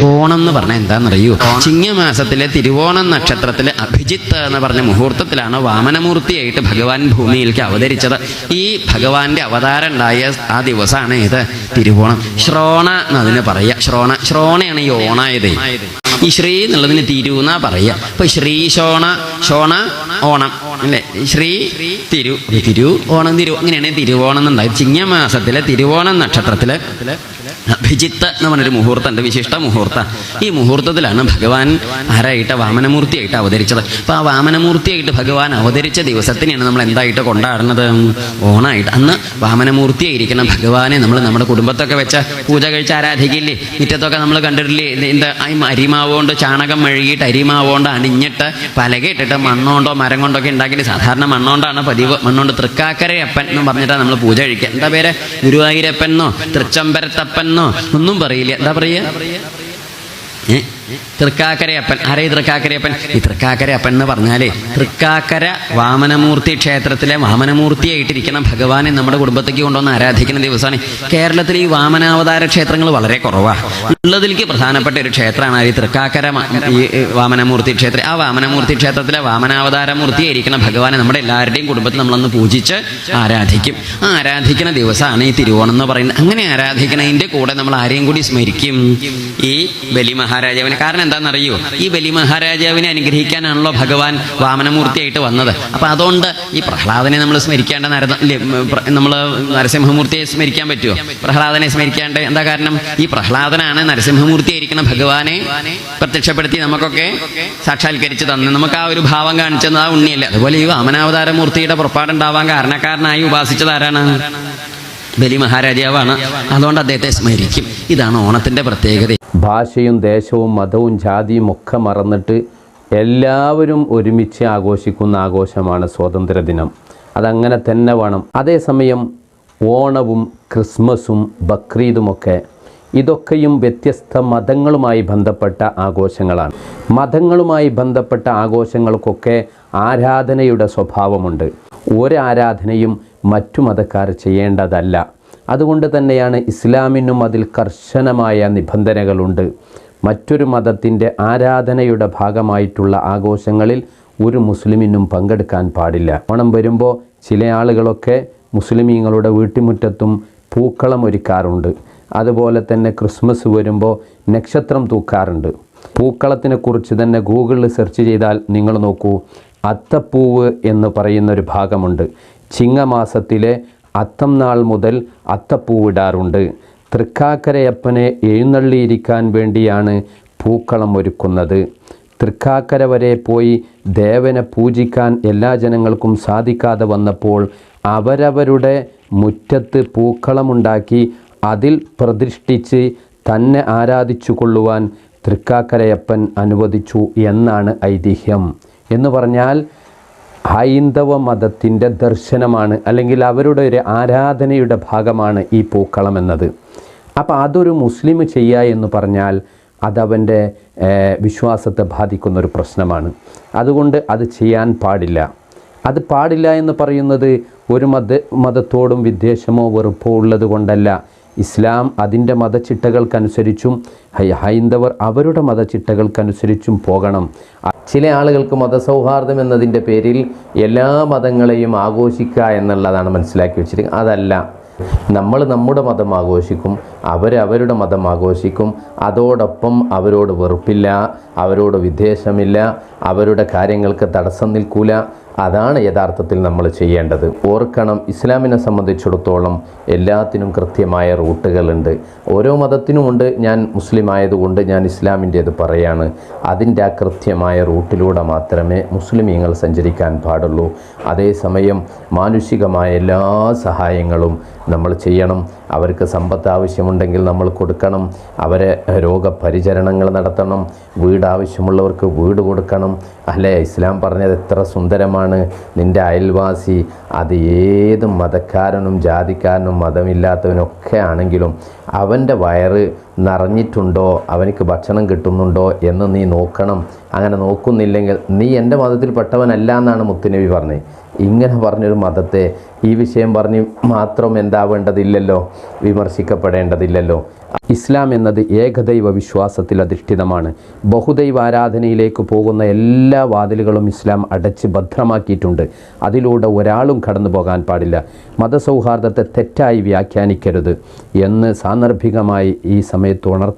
ഓണം എന്ന് പറഞ്ഞാൽ എന്താണെന്നറിയൂ? ചിങ്ങമാസത്തിലെ തിരുവോണം നക്ഷത്രത്തിലെ അഭിജിത്ത് എന്ന് പറഞ്ഞ മുഹൂർത്തത്തിലാണ് വാമനമൂർത്തിയായിട്ട് ഭഗവാൻ ഭൂമിയിലേക്ക് അവതരിച്ചത്. ഈ ഭഗവാന്റെ അവതാരം ഉണ്ടായ ആ ദിവസമാണ് ഇത് തിരുവോണം. ശ്രോണ എന്നതിന് പറയുക. ശ്രോണയാണ് ഈ ഓണായത്. ഈ ശ്രീ എന്നുള്ളതിന് തിരു എന്നാ പറയുക. അപ്പൊ ശ്രീ ശോണ ഓണം അല്ലേ? ശ്രീ തിരു ഓണം അങ്ങനെയാണ് തിരുവോണം എന്നുണ്ടായത്. ചിങ്ങമാസത്തിലെ തിരുവോണം നക്ഷത്രത്തില് അഭിജിത്ത് എന്ന് പറഞ്ഞൊരു മുഹൂർത്തമുണ്ട്, വിശിഷ്ട മുഹൂർത്തം. ഈ മുഹൂർത്തത്തിലാണ് ഭഗവാൻ ആരായിട്ട് വാമനമൂർത്തിയായിട്ട് അവതരിച്ചത്. അപ്പോൾ ആ വാമനമൂർത്തിയായിട്ട് ഭഗവാൻ അവതരിച്ച ദിവസത്തിനെയാണ് നമ്മൾ എന്തായിട്ട് കൊണ്ടാടുന്നത്? ഓണായിട്ട്. അന്ന് വാമനമൂർത്തിയായിരിക്കണം ഭഗവാനെ നമ്മൾ നമ്മുടെ കുടുംബത്തൊക്കെ വെച്ച് പൂജ കഴിച്ച് ആരാധിക്കില്ലേ? മുറ്റത്തൊക്കെ നമ്മൾ കണ്ടിട്ടില്ലേ? എന്താ അരിമാവുകൊണ്ട് ചാണകം മെഴുകിയിട്ട് അരിമാവുകൊണ്ട് അണിഞ്ഞിട്ട് പലകയിട്ടിട്ട് മണ്ണോണ്ടോ മരം കൊണ്ടൊക്കെ ഉണ്ടാക്കിയിട്ട്, സാധാരണ മണ്ണോണ്ടാണ് പതിവ്. മണ്ണോണ്ട് തൃക്കാക്കരയപ്പൻ എന്ന് പറഞ്ഞിട്ടാണ് നമ്മൾ പൂജ കഴിക്കുക. എന്താ പേര്? ഗുരുവായൂരപ്പനോ തൃച്ചംബരത്തപ്പൻ ഒന്നും പറയില്ല. എന്താ പറയുക? തൃക്കാക്കരയപ്പൻ. ആരേ തൃക്കാക്കരയപ്പൻ? ഈ തൃക്കാക്കരയപ്പൻ എന്ന് പറഞ്ഞാലേ തൃക്കാക്കര വാമനമൂർത്തി ക്ഷേത്രത്തിലെ വാമനമൂർത്തിയായിട്ടിരിക്കുന്ന ഭഗവാനെ നമ്മുടെ കുടുംബത്തേക്ക് കൊണ്ടുവന്ന് ആരാധിക്കുന്ന ദിവസമാണ്. കേരളത്തിൽ ഈ വാമനാവതാര ക്ഷേത്രങ്ങൾ വളരെ കുറവാണ്. ഉള്ളതിലേക്ക് പ്രധാനപ്പെട്ട ഒരു ക്ഷേത്രമാണ് ഈ തൃക്കാക്കര ഈ വാമനമൂർത്തി ക്ഷേത്രം. ആ വാമനമൂർത്തി ക്ഷേത്രത്തിലെ വാമനാവതാര മൂർത്തിയായിരിക്കുന്ന ഭഗവാനെ നമ്മുടെ എല്ലാവരുടെയും കുടുംബത്തിൽ നമ്മളൊന്ന് പൂജിച്ച് ആരാധിക്കും. ആ ആരാധിക്കുന്ന ദിവസമാണ് ഈ തിരുവോണം എന്ന് പറയുന്നത്. അങ്ങനെ ആരാധിക്കുന്നതിൻ്റെ കൂടെ നമ്മൾ ആരെയും കൂടി സ്മരിക്കും? ഈ ബലി മഹാരാജാവിനെ. കാരണം എന്താണെന്നറിയോ? ഈ ബലി മഹാരാജാവിനെ അനുഗ്രഹിക്കാനാണല്ലോ ഭഗവാൻ വാമനമൂർത്തിയായിട്ട് വന്നത്. അപ്പം അതുകൊണ്ട് ഈ പ്രഹ്ലാദനെ നമ്മൾ സ്മരിക്കേണ്ട നമ്മൾ നരസിംഹമൂർത്തിയെ സ്മരിക്കാൻ പറ്റുമോ? പ്രഹ്ലാദനെ സ്മരിക്കാണ്ട് എന്താ കാരണം? ഈ പ്രഹ്ലാദനാണ് നരസിംഹമൂർത്തിയായിരിക്കുന്ന ഭഗവാനെ പ്രത്യക്ഷപ്പെടുത്തി നമുക്കൊക്കെ സാക്ഷാത്കരിച്ച് തന്നു. നമുക്ക് ആ ഒരു ഭാവം കാണിച്ചത് ആ ഉണ്ണിയല്ലേ. അതുപോലെ ഈ വാമനാവതാര മൂർത്തിയുടെ പുറപ്പാടുണ്ടാവാൻ കാരണക്കാരനായി ഉപാസിച്ചത് ആരാണ്? ബലി മഹാരാജാവാണ്. അതുകൊണ്ട് അദ്ദേഹത്തെ സ്മരിക്കും. ഇതാണ് ഓണത്തിൻ്റെ പ്രത്യേകത. ഭാഷയും ദേശവും മതവും ജാതിയും ഒക്കെ മറന്നിട്ട് എല്ലാവരും ഒരുമിച്ച് ആഘോഷിക്കുന്ന ആഘോഷമാണ് സ്വാതന്ത്ര്യദിനം. അതങ്ങനെ തന്നെ വേണം. അതേസമയം ഓണവും ക്രിസ്മസും ബക്രീദുമൊക്കെ ഇതൊക്കെയും വ്യത്യസ്ത മതങ്ങളുമായി ബന്ധപ്പെട്ട ആഘോഷങ്ങളാണ്. മതങ്ങളുമായി ബന്ധപ്പെട്ട ആഘോഷങ്ങൾക്കൊക്കെ ആരാധനയുടെ സ്വഭാവമുണ്ട്. ഒരാരാധനയും മറ്റു മതക്കാർ ചെയ്യേണ്ടതല്ല. അതുകൊണ്ട് തന്നെയാണ് ഇസ്ലാമിനും അതിൽ കർശനമായ നിബന്ധനകളുണ്ട്. മറ്റൊരു മതത്തിൻ്റെ ആരാധനയുടെ ഭാഗമായിട്ടുള്ള ആഘോഷങ്ങളിൽ ഒരു മുസ്ലിമിനും പങ്കെടുക്കാൻ പാടില്ല. ഓണം വരുമ്പോൾ ചില ആളുകളൊക്കെ മുസ്ലിമീങ്ങളുടെ വീട്ടുമുറ്റത്തും പൂക്കളം ഒരുക്കാറുണ്ട്. അതുപോലെ തന്നെ ക്രിസ്മസ് വരുമ്പോൾ നക്ഷത്രം തൂക്കാറുണ്ട്. പൂക്കളത്തിനെ കുറിച്ച് തന്നെ ഗൂഗിളിൽ സെർച്ച് ചെയ്താൽ നിങ്ങൾ നോക്കൂ, അത്തപ്പൂവ് എന്ന് പറയുന്നൊരു ഭാഗമുണ്ട്. ചിങ്ങമാസത്തിലെ അത്തം നാൾ മുതൽ അത്തപ്പൂവിടാറുണ്ട്. തൃക്കാക്കരയപ്പനെ എഴുന്നള്ളിയിരിക്കാൻ വേണ്ടിയാണ് പൂക്കളം ഒരുക്കുന്നത്. തൃക്കാക്കര വരെ പോയി ദേവനെ പൂജിക്കാൻ എല്ലാ ജനങ്ങൾക്കും സാധിക്കാതെ വന്നപ്പോൾ അവരവരുടെ മുറ്റത്ത് പൂക്കളമുണ്ടാക്കി അതിൽ പ്രതിഷ്ഠിച്ച് തന്നെ ആരാധിച്ചു കൊള്ളുവാൻ തൃക്കാക്കരയപ്പൻ അനുവദിച്ചു എന്നാണ് ഐതിഹ്യം. എന്ന് പറഞ്ഞാൽ ഹൈന്ദവ മതത്തിൻ്റെ ദർശനമാണ്, അല്ലെങ്കിൽ അവരുടെ ഒരു ആരാധനയുടെ ഭാഗമാണ് ഈ പൂക്കളം എന്നത്. അപ്പോൾ അതൊരു മുസ്ലിം ചെയ്യുക എന്ന് പറഞ്ഞാൽ അതവൻ്റെ വിശ്വാസത്തെ ബാധിക്കുന്നൊരു പ്രശ്നമാണ്. അതുകൊണ്ട് അത് ചെയ്യാൻ പാടില്ല. അത് പാടില്ല എന്ന് പറയുന്നത് ഒരു മതത്തോടും വിദ്വേഷമോ വെറുപ്പോ ഉള്ളത് കൊണ്ടല്ല. ഇസ്ലാം അതിൻ്റെ മതചിട്ടകൾക്കനുസരിച്ചും ഹൈന്ദവർ അവരുടെ മതചിട്ടകൾക്കനുസരിച്ചും പോകണം. ചില ആളുകൾക്ക് മതസൗഹാർദ്ദം എന്നതിൻ്റെ പേരിൽ എല്ലാ മതങ്ങളെയും ആഘോഷിക്കുക എന്നുള്ളതാണ് മനസ്സിലാക്കി വെച്ചിരിക്കുന്നത്. അതല്ല, നമ്മൾ നമ്മുടെ മതം ആഘോഷിക്കും, അവരവരുടെ മതം ആഘോഷിക്കും. അതോടൊപ്പം അവരോട് വെറുപ്പില്ല, അവരോട് വിദ്വേഷമില്ല, അവരുടെ കാര്യങ്ങൾക്ക് തടസ്സം നിൽക്കൂല. അതാണ് യഥാർത്ഥത്തിൽ നമ്മൾ ചെയ്യേണ്ടത്. ഓർക്കണം, ഇസ്ലാമിനെ സംബന്ധിച്ചിടത്തോളം എല്ലാത്തിനും കൃത്യമായ റൂട്ടുകളുണ്ട്. ഓരോ മതത്തിനുമുണ്ട്. ഞാൻ മുസ്ലിം ആയതുകൊണ്ട് ഞാൻ ഇസ്ലാമിൻ്റേത് പറയാണ്. അതിൻ്റെ ആ കൃത്യമായ റൂട്ടിലൂടെ മാത്രമേ മുസ്ലിമീങ്ങൾ സഞ്ചരിക്കാൻ പാടുള്ളൂ. അതേസമയം മാനുഷികമായ എല്ലാ സഹായങ്ങളും നമ്മൾ ചെയ്യണം. അവർക്ക് സമ്പത്ത് ആവശ്യമുണ്ടെങ്കിൽ നമ്മൾ കൊടുക്കണം. അവരെ രോഗപരിചരണങ്ങൾ നടത്തണം. വീട് ആവശ്യമുള്ളവർക്ക് വീട് കൊടുക്കണം. അല്ലേ, ഇസ്ലാം പറഞ്ഞത് എത്ര സുന്ദരമാണ്. നിൻ്റെ അയൽവാസി അത് ഏത് മതക്കാരനും ജാതിക്കാരനും മതമില്ലാത്തവനൊക്കെ ആണെങ്കിലും അവൻ്റെ വയറ് നിറഞ്ഞിട്ടുണ്ടോ, അവനക്ക് ഭക്ഷണം കിട്ടുന്നുണ്ടോ എന്ന് നീ നോക്കണം. അങ്ങനെ നോക്കുന്നില്ലെങ്കിൽ നീ എൻ്റെ മതത്തിൽപ്പെട്ടവനല്ല എന്നാണ് മുത്തുനബി പറഞ്ഞത്. ഇങ്ങനെ പറഞ്ഞൊരു മതത്തെ ഈ വിഷയം പറഞ്ഞ് മാത്രം എന്താവേണ്ടതില്ലല്ലോ, വിമർശിക്കപ്പെടേണ്ടതില്ലല്ലോ. ഇസ്ലാം എന്നത് ഏകദൈവ വിശ്വാസത്തിൽ അധിഷ്ഠിതമാണ്. ബഹുദൈവ ആരാധനയിലേക്ക് പോകുന്ന എല്ലാ വാതിലുകളും ഇസ്ലാം അടച്ച് ഭദ്രമാക്കിയിട്ടുണ്ട്. അതിലൂടെ ഒരാളും കടന്നു പോകാൻ പാടില്ല. മതസൗഹാർദ്ദത്തെ തെറ്റായി വ്യാഖ്യാനിക്കരുത് എന്ന് സാന്ദർഭികമായി ഈ സമയത്ത് ഉണർത്തുന്നു.